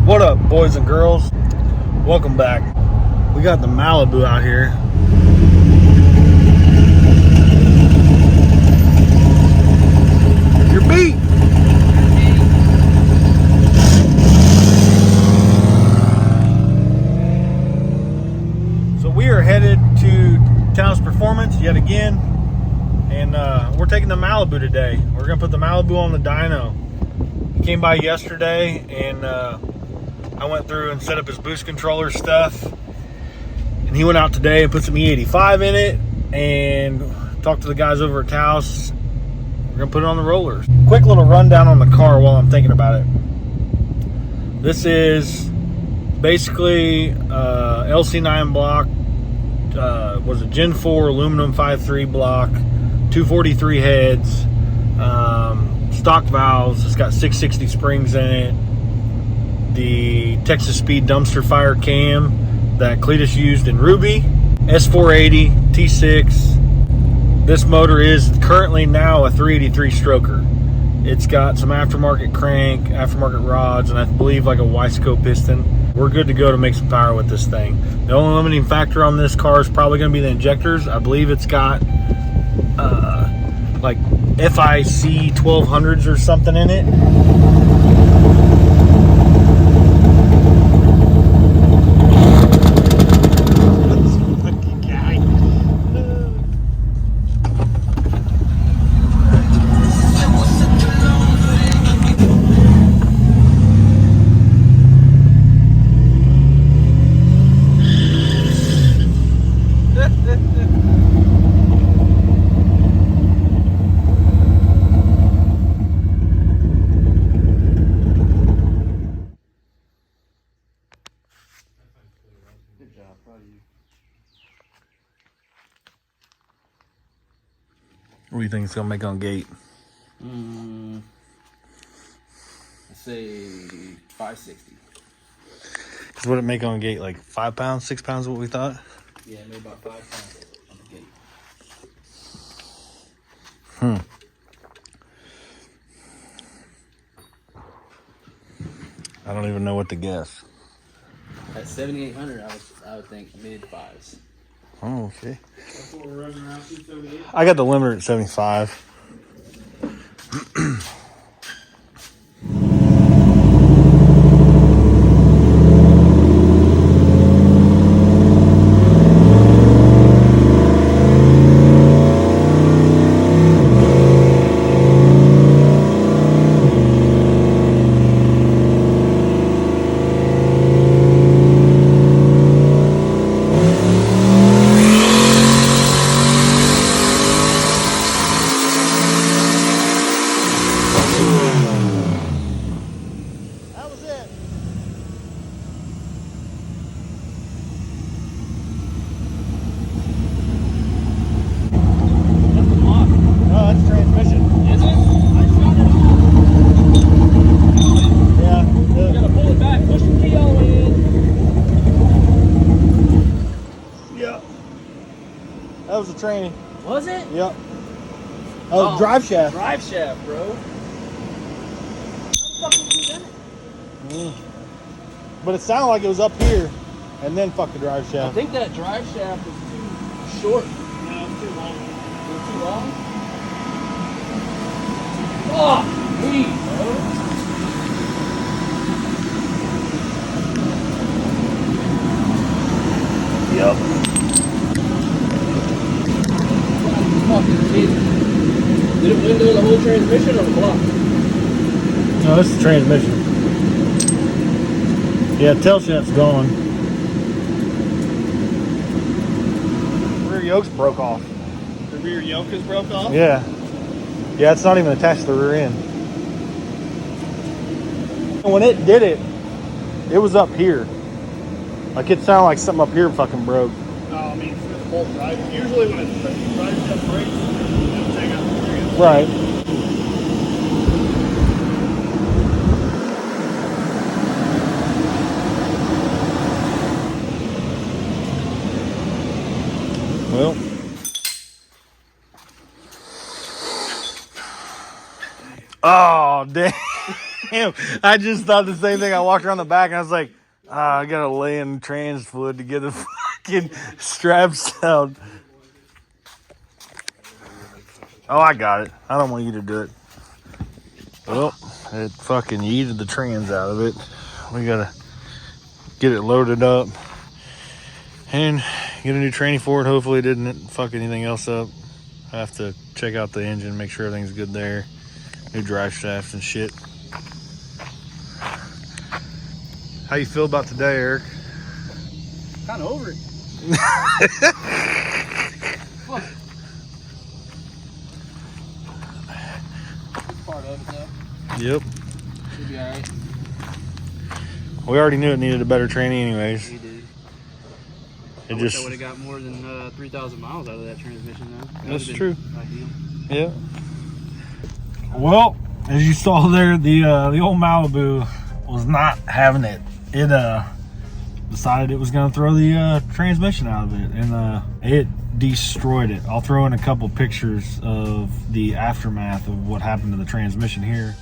What up, boys and girls? Welcome back. We got the Malibu out here. Your beat. So we are headed to Town's Performance yet again, and we're taking the Malibu today. We're gonna put the Malibu on the dyno. He came by yesterday, and I went through and set up his boost controller stuff, and he went out today and put some E85 in it and talked to the guys over at Taos. We're gonna put it on the rollers. Quick little rundown on the car while I'm thinking about it. This is basically LC9 block, was a Gen 4 aluminum 5.3 block, 243 heads, stock valves. It's got 660 springs in it. The Texas Speed dumpster fire cam that Cletus used in Ruby, S480 T6. This motor is currently now a 383 stroker. It's got some aftermarket crank, aftermarket rods, and I believe like a Wiseco piston. We're good to go to make some power with this thing. The only limiting factor on this car is probably going to be the injectors. I believe it's got like FIC 1200s or something in it. What do you think it's gonna make on gate? Let's say 560. Because what it make on gate, like 5 pounds, 6 pounds, what we thought? Yeah, maybe about 5 pounds on the gate. I don't even know what to guess. At 7,800, I would think mid fives. Oh, okay. That's what we're running around 278. I got the limiter at 75. That was a tranny. Was it? Yep. Oh, drive shaft. Drive shaft, bro. How the fuck would you do that? But it sounded like it was up here, and then fuck the drive I shaft. think that drive shaft was too short. No, it's too long. Was it too long? Oh, me, bro. Yep. Fucking Jesus. Did it window the whole transmission or the block? No, this is the transmission. Yeah, tail shaft's gone. Rear yoke's broke off. The rear yoke is broke off? Yeah. Yeah, it's not even attached to the rear end. And when it did it, it was up here. Like it sounded like something up here fucking broke. No, I mean, it's the whole drive. Usually when it's drive shaft breaks, it'll take out the rear end. Right. Well, oh damn! Damn, I just thought the same thing. I walked around the back and I was like, I gotta lay in trans fluid to get the fucking straps down. Oh, I got it. I don't want you to do it. Well, it fucking yeeted the trans out of it. We gotta get it loaded up and get a new tranny for it. Hopefully it didn't fuck anything else up. I have to check out the engine, make sure everything's good there. New drive shafts and shit. How you feel about today, Eric? Kind of over it. Fuck. Part of it though. Yep. Should be alright. We already knew it needed a better tranny anyways. We did. I wish I would have got more than 3,000 miles out of that transmission though. That's true. Ideal. Yeah. Well, as you saw there, the old Malibu was not having it. It decided it was going to throw the transmission out of it, and it destroyed it. I'll throw in a couple pictures of the aftermath of what happened to the transmission here.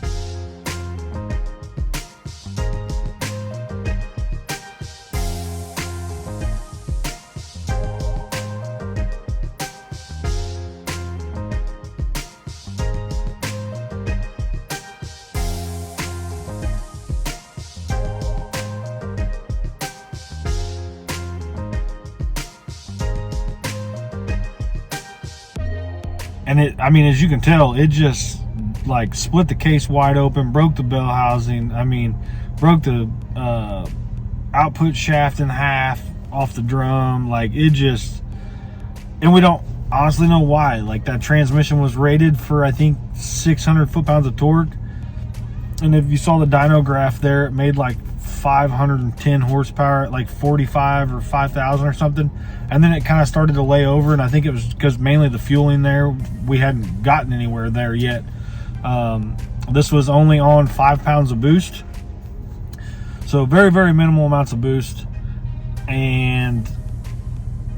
And it, I mean, as you can tell, it just like split the case wide open, broke the bell housing. I mean, broke the output shaft in half off the drum. Like it just, and we don't honestly know why. Like that transmission was rated for, I think, 600 foot-pounds of torque. And if you saw the dyno graph there, it made like 510 horsepower at like 45 or 5,000 or something, and then it kind of started to lay over, and I think it was because mainly the fueling there, we hadn't gotten anywhere there yet. This was only on 5 pounds of boost, so very, very minimal amounts of boost, and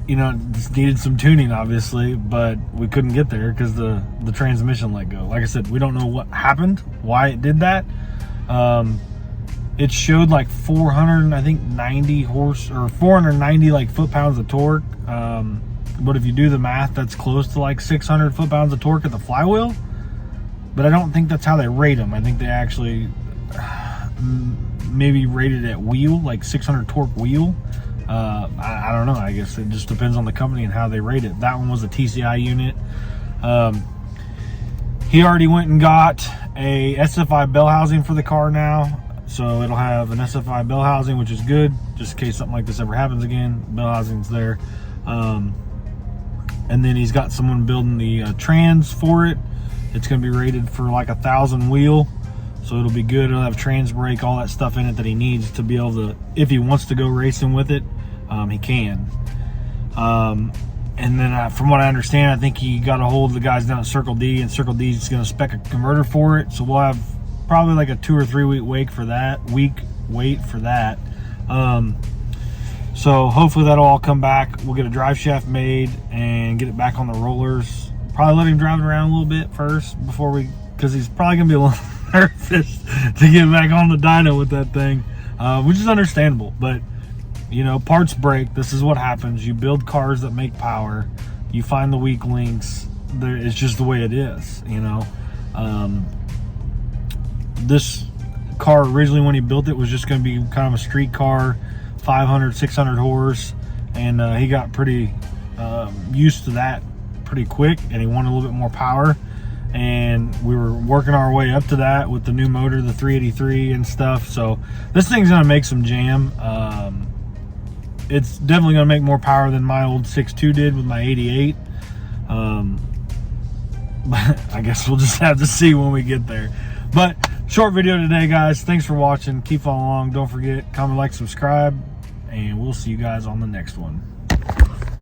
you know, it just needed some tuning obviously, but we couldn't get there because the transmission let go. Like I said, we don't know what happened, why it did that. It showed like 490 horse or 490 like foot-pounds of torque. But if you do the math, that's close to like 600 foot-pounds of torque at the flywheel. But I don't think that's how they rate them. I think they actually maybe rated at wheel, like 600 torque wheel. I don't know. I guess it just depends on the company and how they rate it. That one was a TCI unit. He already went and got a SFI bell housing for the car now. So it'll have an SFI bell housing, which is good, just in case something like this ever happens again. Bell housing's there. And then he's got someone building the trans for it. It's going to be rated for like 1,000 wheel. So it'll be good. It'll have trans brake, all that stuff in it that he needs to be able to, if he wants to go racing with it, he can. And then from what I understand, I think he got a hold of the guys down at Circle D, and Circle D is going to spec a converter for it. So we'll have probably like a 2 or 3 week wait for that. So hopefully that'll all come back. We'll get a drive shaft made and get it back on the rollers. Probably let him drive it around a little bit first before we, because he's probably gonna be a little nervous to get back on the dyno with that thing, which is understandable. But you know, parts break. This is what happens. You build cars that make power. You find the weak links. It's just the way it is. You know. This car originally, when he built it, was just going to be kind of a street car, 500, 600 horse, and he got pretty used to that pretty quick, and he wanted a little bit more power, and we were working our way up to that with the new motor, the 383 and stuff. So this thing's going to make some jam. It's definitely going to make more power than my old 6.2 did with my 88. But I guess we'll just have to see when we get there. But short video today, guys. Thanks for watching. Keep following along. Don't forget, comment, like, subscribe, and we'll see you guys on the next one.